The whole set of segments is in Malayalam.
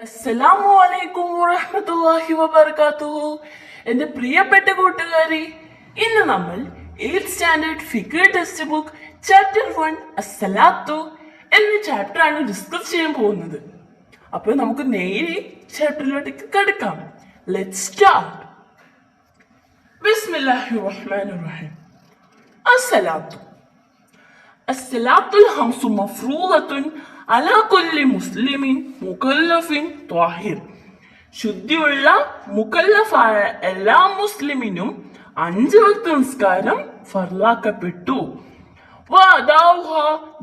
അസ്സലാമു അലൈക്കും വറഹ്മത്തുള്ളാഹി വബറകാതുഹു. എൻ്റെ പ്രിയപ്പെട്ട കൂട്ടുകാരി, ഇന്ന് നമ്മൾ 8th സ്റ്റാൻഡേർഡ് ഫിഖ് ടെക്സ്റ്റ് ബുക്ക് ചാപ്റ്റർ 1 അസ്സലാത്തു എന്ന ചാപ്റ്റർ ആണ് ഡിസ്കസ് ചെയ്യാൻ പോകുന്നത്. അപ്പോൾ നമുക്ക് നേരെ ചാപ്റ്ററിലോട്ടേക്ക് കടക്കാം. Let's start. ബിസ്മില്ലാഹിർ റഹ്മാനിർ റഹീം. അസ്സലാത്തു അസ്സലാത്തുൽ ഹംസു മഫ്റൂളത്തുൻ അലാ കുല്ലി മുസ്ലിമിൻ മുകല്ലഫിൻ ത്വാഹിർ. ശുദ്ധിയുള്ള മുകല്ലഫായ എല്ലാ മുസ്ലിമിനും 5 വക്ത് നിസ്കാരം ഫർലാക്കപ്പെട്ടു.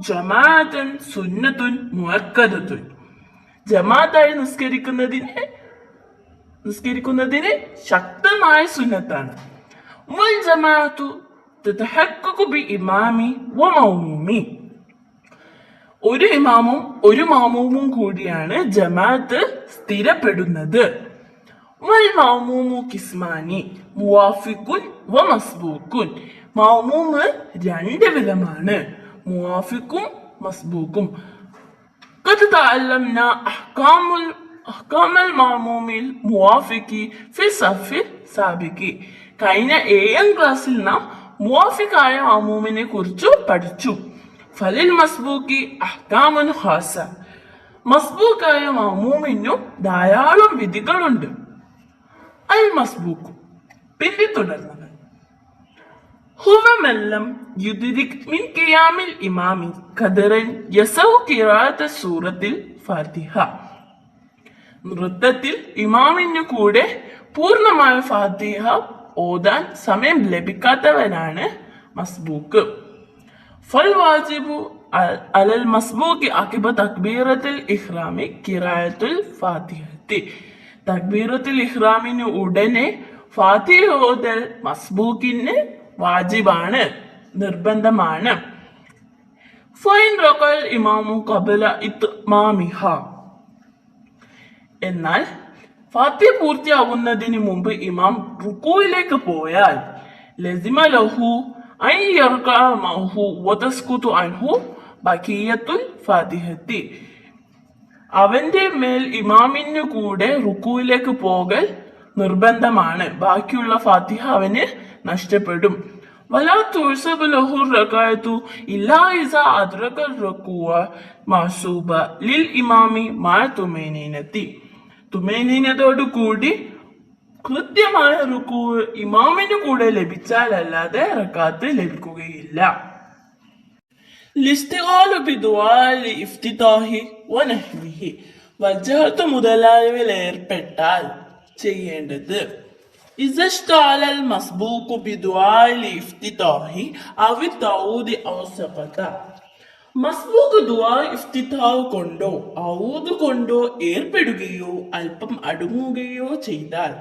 ജമാഅത്തുൻ സുന്നത്തുൻ മുഅക്കദത്തുൻ. ജമാഅത്തായി നിസ്കരിക്കുന്നതിന് ശക്തമായ സുന്നത്താണ്. വൽ ജമാഅത്തു തതഹഖഖു ബി ഇമാമി വ മൗമൂമി. ഒരു ഇമാമും ഒരു മാമൂമും കൂടിയാണ് ജമാഅത്ത് സ്ഥിരപ്പെടുന്നത്. വൽ മൗമൂമു കിസ്മാനി മുവാഫിഖുൻ വ മസ്ബൂഖുൻ. മൗമൂമ് 2 വിധമാണ്, മുവാഫിഖും മസ്ബൂഖും. ഖദ് തഅല്ലംനാ അഹ്കാമൽ മൗമൂമിൽ മുവാഫിഖി ഫി സഫി സാബിഖി. കഴിഞ്ഞ 7ാം ക്ലാസ്സിൽ നാം മുവാഫിഖായ മൗമൂമിനെ കുറിച്ച് പഠിച്ചു. ഫലിൽ മസ്ബൂക്കി അഹ്കാമുൻ ഖാസ. മസ്ബൂക്കായ മഅ്മൂമിനും ധാരാളം വിധികളുണ്ട്. അൽ മസ്ബൂഖ് പിന്തുടർന്നവൻ. ഹുവ മൻ ലം യുദ്രിക് മിൻ ഖിയാമിൽ ഇമാമി ഖദറൻ യസൗ ഖിറാഅത സൂറത്തിൽ ഫാത്തിഹ. നൃത്തത്തിൽ ഇമാമിനു കൂടെ പൂർണ്ണമായ ഫാത്തിഹ ഓതാൻ സമയം ലഭിക്കാത്തവനാണ് മസ്ബൂക്ക്. ഫൽവാജിബു അലൽ മസ്ബൂഖി അഖിബ തക്ബീറത്തുൽ ഇഹ്റാമി ഖിറാഅത്തുൽ ഫാത്തിഹത്തി. തക്ബീറത്തുൽ ഇഹ്റാമിന് ഉടനെ ഫാത്തിഹ ഓതൽ മസ്ബൂക്കിന് വാജിബാണ്, നിർബന്ധമാണ്. ഫൈൻ റകൽ ഇമാമു ഖബല ഇത്മാമിഹ. എന്നാൽ ഫാത്തിഹ പൂർത്തിയാകുന്നതിന് മുമ്പ് ഇമാം റുകൂയിലേക്ക് പോയാൽ ലസിമ ലഹു അൻ യർകഅ മഅഹു വതസ്കുതു അൻഹു ബഖിയത്തുൽ ഫാത്തിഹത്തി. അവന്റെ മേൽ ഇമാമിനു കൂടെ റുകൂയിലേക്ക് പോകൽ നിർബന്ധമാണ്, ബാക്കിയുള്ള ഫാത്തിഹ അവന് നഷ്ടപ്പെടും. വലാ തുസബു ലഹു റകഅതു ഇല്ലാ ഇസാ അദ്റകൽ റുകൂഅ മഅസൂബ ലിൽ ഇമാമി മഅ തുമൈനീനത്തി. തുമൈനീനത്തോടു കൂടി കൃത്യമായ റുക്കൂ ഇമാമിന് കൂടെ ലഭിച്ചാൽ അല്ലാതെ റകാത്ത് ലഭിക്കുകയില്ല. ലിസ്തിഗാലു ബിദുആഇൽ ഇഫ്തിതാഹി വനഹ്വിഹി. വജ്ഹത്ത് മുതലായവയിൽ ഏർപ്പെട്ടാൽ ചെയ്യേണ്ടത്. ഇസ്തഅലൽ മസ്ബൂഖു ബിദുആഇൽ ഇഫ്തിതാഹി അവി തഊദി ഔ സഖത. മസ്ബൂഖ് ദുആ ഇഫ്തിതാഹ് കൊണ്ടോ ഔദ് കൊണ്ടോ ഏർപ്പെടുകയോ അല്പം അടുങ്ങുകയോ ചെയ്താൽ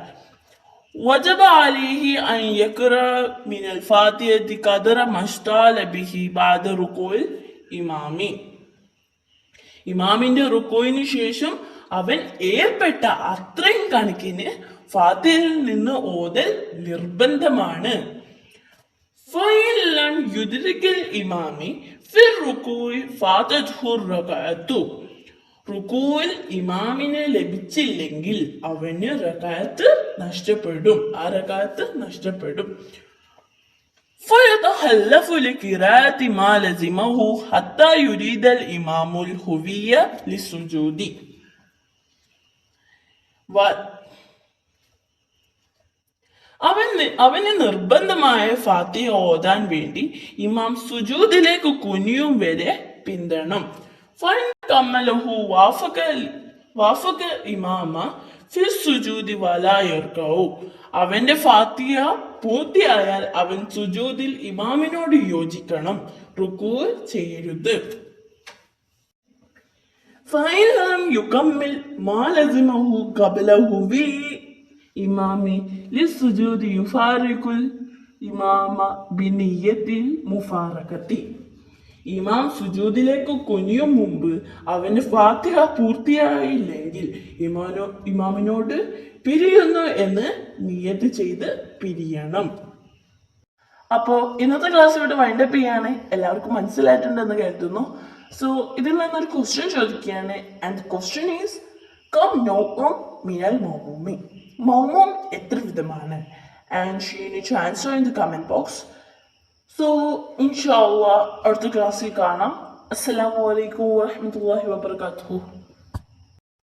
വജബ അലൈഹി അൻ യഖറഅ മിനൽ ഫാത്തിഹത്തി ഖദറ മശ്താല ബിഹി ബഅദ റുകൂഇൽ ഇമാമി. ഇമാമിന്റെ റുകൂഇന് ശേഷം അവൻ ഏർപ്പെട്ട അത്രയും കണക്കിന് ഫാത്തിഹയിൽ നിന്ന് ഓതൽ നിർബന്ധമാണ്. ഫഇൻ ലം യുദ്രികിൽ ഇമാമി ഫി റുകൂഇ ഫാതത്ഹു റകഅത്തു. റുകൂഇൽ ഇമാമിനെ ലഭിച്ചില്ലെങ്കിൽ അവന് റകഅത്ത് നഷ്ടപ്പെടും, ആ റകഅത്ത് നഷ്ടപ്പെടും. ഫയതഹല്ലഫു ലിഖിറാഅത്തി മാ ലസിമഹു ഹത്താ യുരീദൽ ഇമാമുൽ ഹുവിയ ലിസുജൂദി. അവന് നിർബന്ധമായ ഫാത്തിഹ ഓതാൻ വേണ്ടി ഇമാം സുജൂദിലേക്ക് കുനിയും വരെ പിന്തണം. ഫൈൻ കമ്മലഹു വാഫക ഇമാമ ഫി സുജൂദി വലാ യർകഉ. അവന്റെ ഫാത്തിഹ പൂർത്തിയായാൽ അവൻ സുജൂദിൽ ഇമാമിനോട് യോജിക്കണം, റുകൂ ചെയ്യരുത്. ഫൈൻ ലം യുകമ്മിൽ മാ ലസിമഹു ഖബ്ലഹു വി ഇമാമി ലിസ്സുജൂദി യുഫാരിഖുൽ ഇമാമ ബിനിയ്യത്തിൽ മുഫാറഖത്തി. ഇമാം സുജൂദിലേക്ക് കുനിയും മുമ്പ് അവന് ഫാത്തിഹ പൂർത്തിയായില്ലെങ്കിൽ ഇമാമിനോട് പിരിയുന്നു എന്ന് നിയ്യത്ത് ചെയ്ത് പിരിയണം. അപ്പോൾ ഇന്നത്തെ ക്ലാസ് ഇവിടെ വൈൻഡപ്പ് ചെയ്യാണ്. എല്ലാവർക്കും മനസ്സിലായിട്ടുണ്ടെന്ന് കരുതുന്നു. സോ ഇതിൽ നിന്നൊരു ക്വസ്റ്റ്യൻ ചോദിക്കുകയാണ്. ആൻഡ് ക്വസ്റ്റ്യൻ ഈസ് കം നൗഉം മിനൽ മൗമൂമി. മൗമൂം എത്ര വിധമാണ്? And you need to answer in the comment box. So, inshallah, അടുത്ത ക്ലാസ്സിൽ കാണാം. അസ്സലാമു അലൈക്കും വറഹ്മത്തുള്ളാഹി വബറകാതുഹു.